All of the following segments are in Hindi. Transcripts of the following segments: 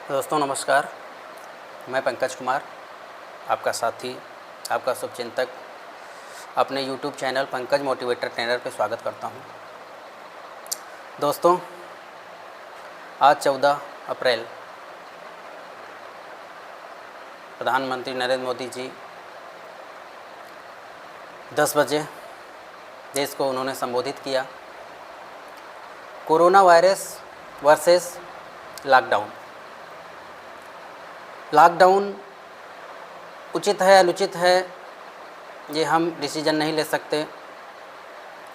दोस्तों नमस्कार। मैं पंकज कुमार, आपका साथी, आपका शुभचिंतक, अपने YouTube channel Pankaj motivator trainer पे स्वागत करता हूं। दोस्तों, आज 14 अप्रैल प्रधानमंत्री नरेंद्र मोदी जी 10 बजे देश को उन्होंने संबोधित किया। Corona virus versus lockdown. Lockdown उचित है अनुचित है ये हम डिसीजन नहीं ले सकते,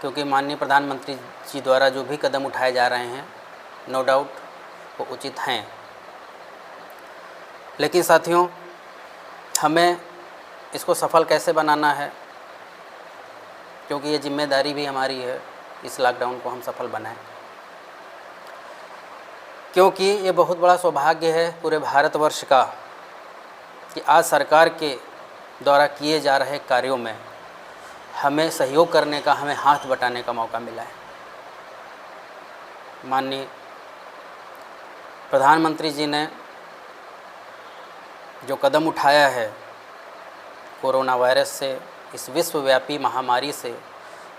क्योंकि माननीय प्रधानमंत्री जी द्वारा जो भी कदम उठाए जा रहे हैं नो डाउट वो उचित हैं। लेकिन साथियों, हमें इसको सफल कैसे बनाना है, क्योंकि ये जिम्मेदारी भी हमारी है इस लॉकडाउन को हम सफल बनाएं। क्योंकि ये बहुत बड़ा सौभाग्य है पूरे भारतवर्ष का कि आज सरकार के द्वारा किए जा रहे कार्यों में हमें सहयोग करने का, हमें हाथ बटाने का मौका मिला है। माननीय प्रधानमंत्री जी ने जो कदम उठाया है कोरोना वायरस से, इस विश्वव्यापी महामारी से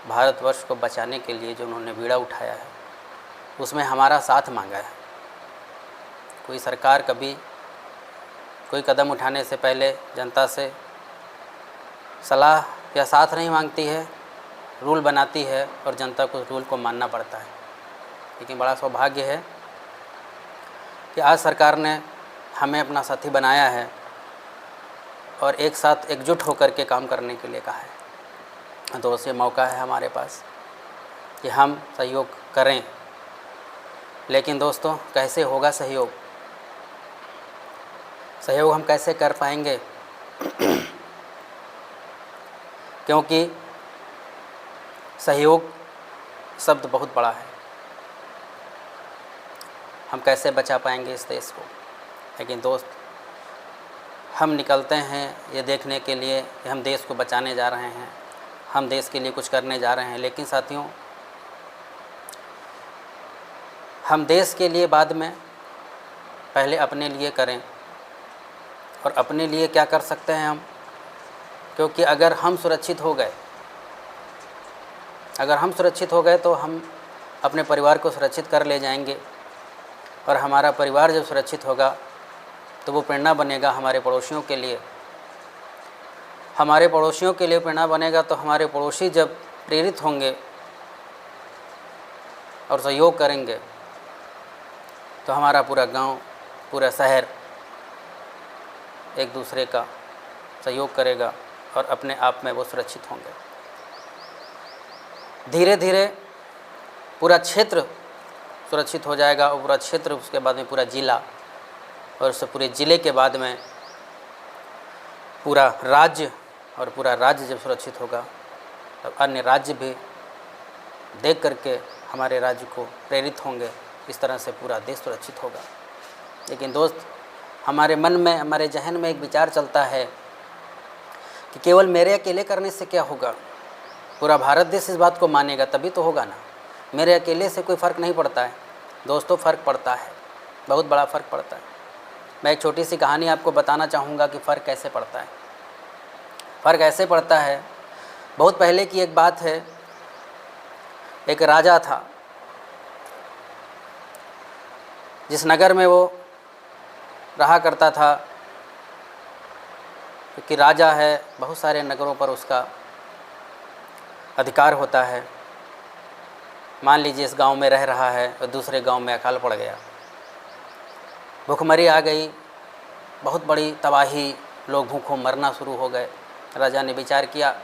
भारतवर्ष को बचाने के लिए जो उन्होंने बीड़ा उठाया है, उसमें हमारा साथ मांगा है। कोई सरकार कभी कोई कदम उठाने से पहले जनता से सलाह या साथ नहीं मांगती है, रूल बनाती है और जनता को रूल को मानना पड़ता है। लेकिन बड़ा सौभाग्य है कि आज सरकार ने हमें अपना साथी बनाया है और एक साथ एकजुट होकर के काम करने के लिए कहा है। तो ये मौका है हमारे पास कि हम सहयोग करें। लेकिन दोस्तों, कैसे होगा सहयोग? सहयोग हम कैसे कर पाएंगे? क्योंकि सहयोग शब्द बहुत बड़ा है। हम कैसे बचा पाएंगे इस देश को? लेकिन दोस्त, हम निकलते हैं ये देखने के लिए कि हम देश को बचाने जा रहे हैं, हम देश के लिए कुछ करने जा रहे हैं। लेकिन साथियों, हम देश के लिए बाद में, पहले अपने लिए करें। और अपने लिए क्या कर सकते हैं हम? क्योंकि अगर हम सुरक्षित हो गए तो हम अपने परिवार को सुरक्षित कर ले जाएंगे, और हमारा परिवार जब सुरक्षित होगा तो वो प्रेरणा बनेगा हमारे पड़ोसियों के लिए। हमारे पड़ोसियों के लिए प्रेरणा बनेगा तो हमारे पड़ोसी जब प्रेरित होंगे और सहयोग करेंगे तो हमारा पूरा गांव, पूरा शहर एक दूसरे का सहयोग करेगा और अपने आप में वो सुरक्षित होंगे। धीरे धीरे पूरा क्षेत्र सुरक्षित हो जाएगा, और पूरा क्षेत्र, उसके बाद में पूरा ज़िला, और उससे पूरे ज़िले के बाद में पूरा राज्य, और पूरा राज्य जब सुरक्षित होगा तब अन्य राज्य भी देख करके हमारे राज्य को प्रेरित होंगे। इस तरह से पूरा देश सुरक्षित होगा। लेकिन दोस्त, हमारे मन में, हमारे जहन में एक विचार चलता है कि केवल मेरे अकेले करने से क्या होगा? पूरा भारत देश इस बात को मानेगा तभी तो होगा ना। मेरे अकेले से कोई फ़र्क नहीं पड़ता है। दोस्तों, फ़र्क पड़ता है, बहुत बड़ा फ़र्क पड़ता है। मैं एक छोटी सी कहानी आपको बताना चाहूँगा कि फ़र्क कैसे पड़ता है। फ़र्क ऐसे पड़ता है, बहुत पहले की एक बात है। एक राजा था, जिस नगर में वो रहा करता था, क्योंकि राजा है, बहुत सारे नगरों पर उसका अधिकार होता है। मान लीजिए इस गांव में रह रहा है और दूसरे गांव में अकाल पड़ गया, भूखमरी आ गई, बहुत बड़ी तबाही, लोग भूखों मरना शुरू हो गए। राजा ने विचार किया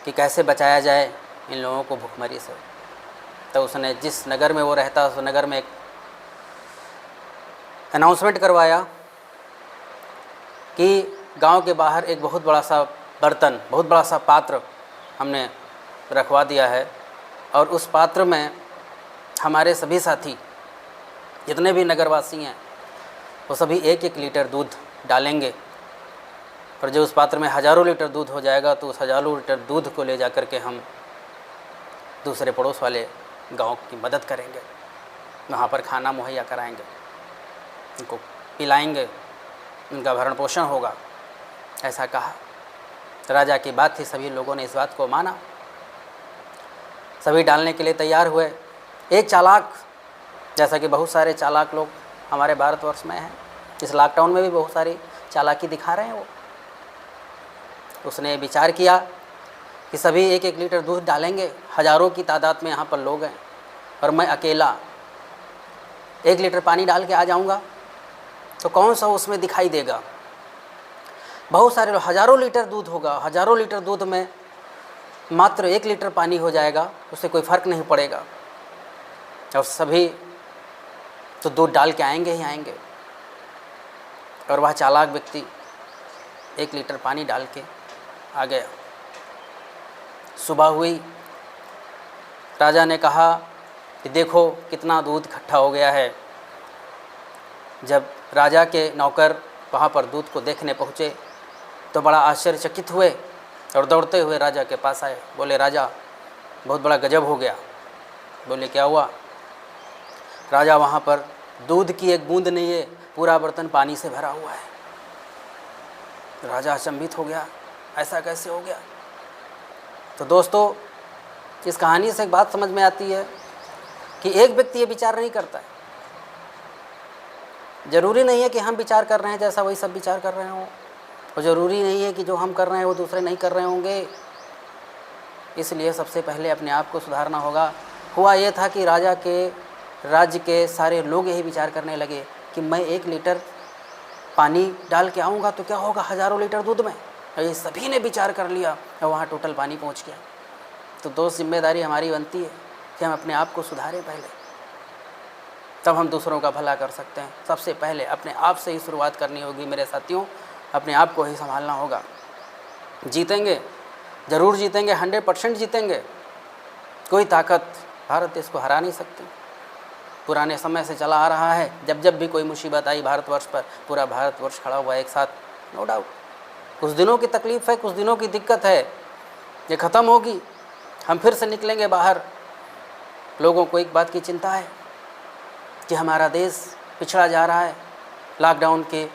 कि कैसे बचाया जाए इन लोगों को भूखमरी से। तो उसने जिस नगर में वो रहता उस नगर में एक अनाउंसमेंट करवाया कि गांव के बाहर एक बहुत बड़ा सा बर्तन, बहुत बड़ा सा पात्र हमने रखवा दिया है, और उस पात्र में हमारे सभी साथी जितने भी नगरवासी हैं वो सभी 1-1 लीटर दूध डालेंगे, और जब उस पात्र में हज़ारों लीटर दूध हो जाएगा तो उस हज़ारों लीटर दूध को ले जा कर के हम दूसरे पड़ोस वाले गांव की मदद करेंगे, वहाँ पर खाना मुहैया कराएंगे। उनको पिलाएंगे, उनका भरण पोषण होगा, ऐसा कहा। राजा की बात थी, सभी लोगों ने इस बात को माना, सभी डालने के लिए तैयार हुए। एक चालाक, जैसा कि बहुत सारे चालाक लोग हमारे भारतवर्ष में हैं, इस लॉकडाउन में भी बहुत सारी चालाकी दिखा रहे हैं, उसने विचार किया कि सभी 1-1 लीटर दूध डालेंगे। हज़ारों की तादाद में यहाँ पर लोग हैं और मैं अकेला 1 लीटर पानी डाल के आ जाऊँगा तो कौन सा उसमें दिखाई देगा। बहुत सारे हज़ारों लीटर दूध होगा, हज़ारों लीटर दूध में मात्र 1 लीटर पानी हो जाएगा, उससे कोई फ़र्क नहीं पड़ेगा और सभी तो दूध डाल के आएंगे ही आएंगे। और वह चालाक व्यक्ति 1 लीटर पानी डाल के आ गया। सुबह हुई, राजा ने कहा कि देखो कितना दूध इकट्ठा हो गया है। जब राजा के नौकर वहाँ पर दूध को देखने पहुँचे तो बड़ा आश्चर्यचकित हुए और दौड़ते हुए राजा के पास आए। बोले, राजा बहुत बड़ा गजब हो गया। बोले, क्या हुआ? राजा, वहाँ पर दूध की एक बूंद नहीं है, पूरा बर्तन पानी से भरा हुआ है। राजा अचंभित हो गया, ऐसा कैसे हो गया? तो दोस्तों, इस कहानी से एक बात समझ में आती है कि एक व्यक्ति ये विचार नहीं करता है। ज़रूरी नहीं है कि हम विचार कर रहे हैं जैसा वही सब विचार कर रहे हों, और ज़रूरी नहीं है कि जो हम कर रहे हैं वो दूसरे नहीं कर रहे होंगे। इसलिए सबसे पहले अपने आप को सुधारना होगा। हुआ ये था कि राजा के राज्य के सारे लोग यही विचार करने लगे कि मैं 1 लीटर पानी डाल के आऊँगा तो क्या होगा हज़ारों लीटर दूध में। और ये सभी ने विचार कर लिया और वहाँ टोटल पानी पहुँच गया। तो दोस्त, जिम्मेदारी हमारी बनती है कि हम अपने आप को सुधारें पहले, तब हम दूसरों का भला कर सकते हैं। सबसे पहले अपने आप से ही शुरुआत करनी होगी मेरे साथियों, अपने आप को ही संभालना होगा। जीतेंगे, ज़रूर जीतेंगे, 100% जीतेंगे। कोई ताकत भारत देश को हरा नहीं सकती। पुराने समय से चला आ रहा है, जब जब भी कोई मुसीबत आई भारतवर्ष पर, पूरा भारतवर्ष खड़ा हुआ एक साथ, नो डाउट। कुछ दिनों की तकलीफ़ है, कुछ दिनों की दिक्कत है, ये ख़त्म होगी, हम फिर से निकलेंगे बाहर। लोगों को एक बात की चिंता है कि हमारा देश पिछड़ा जा रहा है, लॉकडाउन की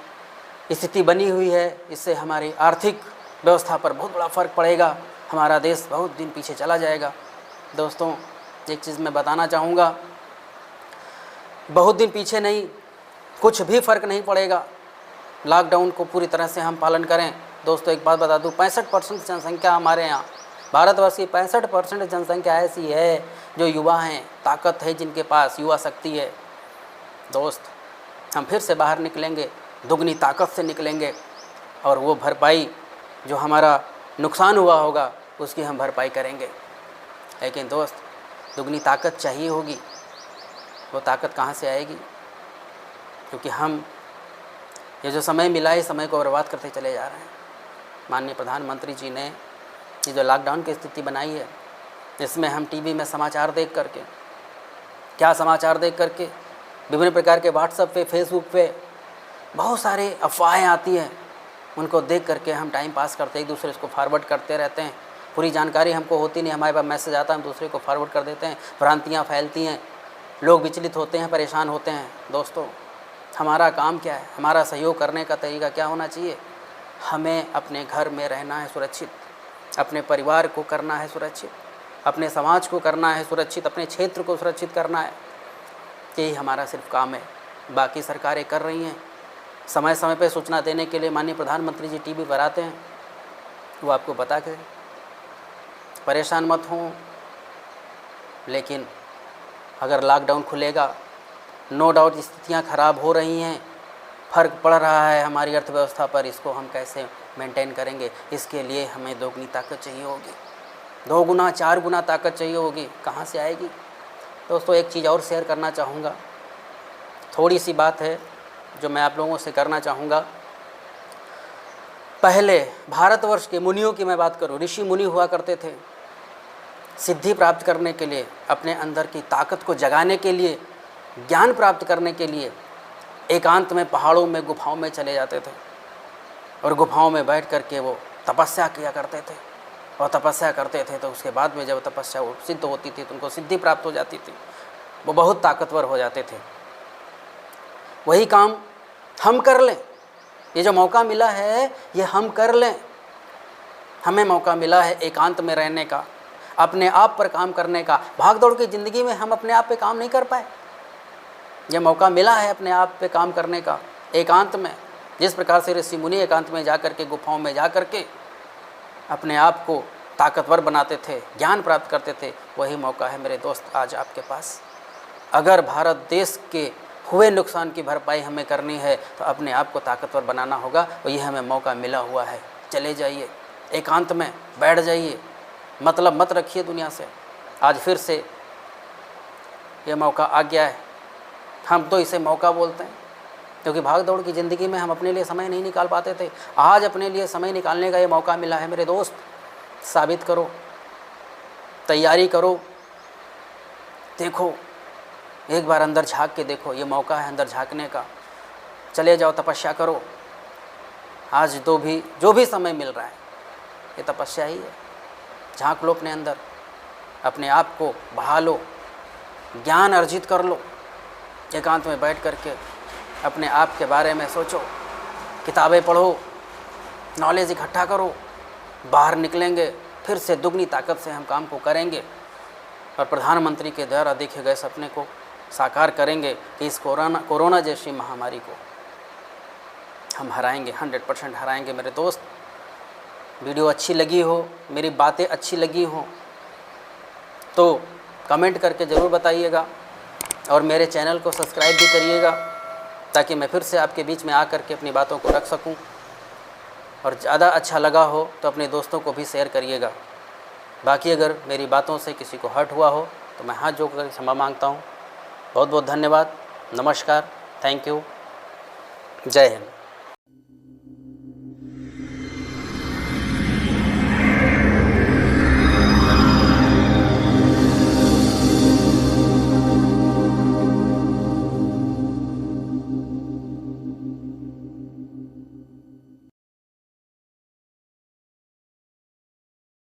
स्थिति बनी हुई है, इससे हमारी आर्थिक व्यवस्था पर बहुत बड़ा फ़र्क पड़ेगा, हमारा देश बहुत दिन पीछे चला जाएगा। दोस्तों, एक चीज़ मैं बताना चाहूँगा, बहुत दिन पीछे नहीं, कुछ भी फ़र्क नहीं पड़ेगा। लॉकडाउन को पूरी तरह से हम पालन करें। दोस्तों, एक बात बता दूँ, 65% जनसंख्या हमारे यहाँ भारतवर्ष की 65% जनसंख्या ऐसी है जो युवा हैं, ताकत है जिनके पास, युवा शक्ति है। दोस्त, हम फिर से बाहर निकलेंगे, दुगनी ताकत से निकलेंगे और वो भरपाई जो हमारा नुकसान हुआ होगा उसकी हम भरपाई करेंगे। लेकिन दोस्त, दुगनी ताकत चाहिए होगी, वो ताकत कहाँ से आएगी? क्योंकि हम ये जो समय मिला है, समय को बर्बाद करते चले जा रहे हैं। माननीय प्रधानमंत्री जी ने ये जो लॉकडाउन की स्थिति बनाई है, इसमें हम टीवी में समाचार देख करके, क्या समाचार देख करके, विभिन्न प्रकार के व्हाट्सएप पे, फेसबुक पे बहुत सारे अफवाहें आती हैं, उनको देख करके हम टाइम पास करते, एक दूसरे को फॉरवर्ड करते रहते हैं। पूरी जानकारी हमको होती नहीं, हमारे पास मैसेज आता है, हम दूसरे को फॉरवर्ड कर देते हैं, भ्रांतियाँ फैलती हैं, लोग विचलित होते हैं, परेशान होते हैं। दोस्तों, हमारा काम क्या है? हमारा सहयोग करने का तरीका क्या होना चाहिए? हमें अपने घर में रहना है सुरक्षित, अपने परिवार को करना है सुरक्षित, अपने समाज को करना है सुरक्षित, अपने क्षेत्र को सुरक्षित करना है। यही हमारा सिर्फ काम है। बाकी सरकारें कर रही हैं, समय समय पर सूचना देने के लिए माननीय प्रधानमंत्री जी टीवी पर आते हैं, वो आपको बता के परेशान मत हों। लेकिन अगर लॉकडाउन खुलेगा, नो डाउट स्थितियाँ ख़राब हो रही हैं, फ़र्क पड़ रहा है हमारी अर्थव्यवस्था पर, इसको हम कैसे मेंटेन करेंगे? इसके लिए हमें दोगुनी ताकत चाहिए होगी, 2 गुना 4 गुना ताकत चाहिए होगी। कहाँ से आएगी? दोस्तों, एक चीज़ और शेयर करना चाहूँगा, थोड़ी सी बात है जो मैं आप लोगों से करना चाहूँगा। पहले भारतवर्ष के मुनियों की मैं बात करूँ, ऋषि मुनि हुआ करते थे, सिद्धि प्राप्त करने के लिए, अपने अंदर की ताकत को जगाने के लिए, ज्ञान प्राप्त करने के लिए एकांत में पहाड़ों में, गुफाओं में चले जाते थे और गुफाओं में बैठ कर के वो तपस्या किया करते थे। और तपस्या करते थे तो उसके बाद में जब तपस्या सिद्ध होती थी तो उनको सिद्धि प्राप्त हो जाती थी, वो बहुत ताकतवर हो जाते थे। वही काम हम कर लें, ये जो मौका मिला है ये हम कर लें। हमें मौका मिला है एकांत में रहने का, अपने आप पर काम करने का। भाग दौड़ की ज़िंदगी में हम अपने आप पे काम नहीं कर पाए। ये मौका मिला है अपने आप पे काम करने का एकांत में। जिस प्रकार से ऋषि मुनि एकांत में जा कर के, गुफाओं में जा कर के अपने आप को ताकतवर बनाते थे, ज्ञान प्राप्त करते थे, वही मौका है मेरे दोस्त आज आपके पास। अगर भारत देश के हुए नुकसान की भरपाई हमें करनी है तो अपने आप को ताकतवर बनाना होगा, और यह हमें मौका मिला हुआ है। चले जाइए, एकांत में बैठ जाइए, मतलब मत रखिए दुनिया से। आज फिर से ये मौका आ गया है, हम तो इसे मौका बोलते हैं, क्योंकि भाग दौड़ की ज़िंदगी में हम अपने लिए समय नहीं निकाल पाते थे। आज अपने लिए समय निकालने का ये मौका मिला है मेरे दोस्त। साबित करो, तैयारी करो, देखो, एक बार अंदर झांक के देखो, ये मौका है अंदर झांकने का। चले जाओ, तपस्या करो। आज जो भी समय मिल रहा है ये तपस्या ही है। झांक लो अपने अंदर, अपने आप को बढ़ा लो, ज्ञान अर्जित कर लो। एकांत में बैठ करके अपने आप के बारे में सोचो, किताबें पढ़ो, नॉलेज इकट्ठा करो। बाहर निकलेंगे फिर से दुगनी ताकत से हम काम को करेंगे, और प्रधानमंत्री के द्वारा देखे गए सपने को साकार करेंगे कि इस कोरोना जैसी महामारी को हम हराएंगे, 100% हराएंगे मेरे दोस्त। वीडियो अच्छी लगी हो, मेरी बातें अच्छी लगी हों तो कमेंट करके ज़रूर बताइएगा, और मेरे चैनल को सब्सक्राइब भी करिएगा, ताकि मैं फिर से आपके बीच में आकर के अपनी बातों को रख सकूं। और ज़्यादा अच्छा लगा हो तो अपने दोस्तों को भी शेयर करिएगा। बाकी अगर मेरी बातों से किसी को हर्ट हुआ हो तो मैं हाथ जोड़कर क्षमा मांगता हूँ। बहुत बहुत धन्यवाद। नमस्कार, थैंक यू, जय हिंद।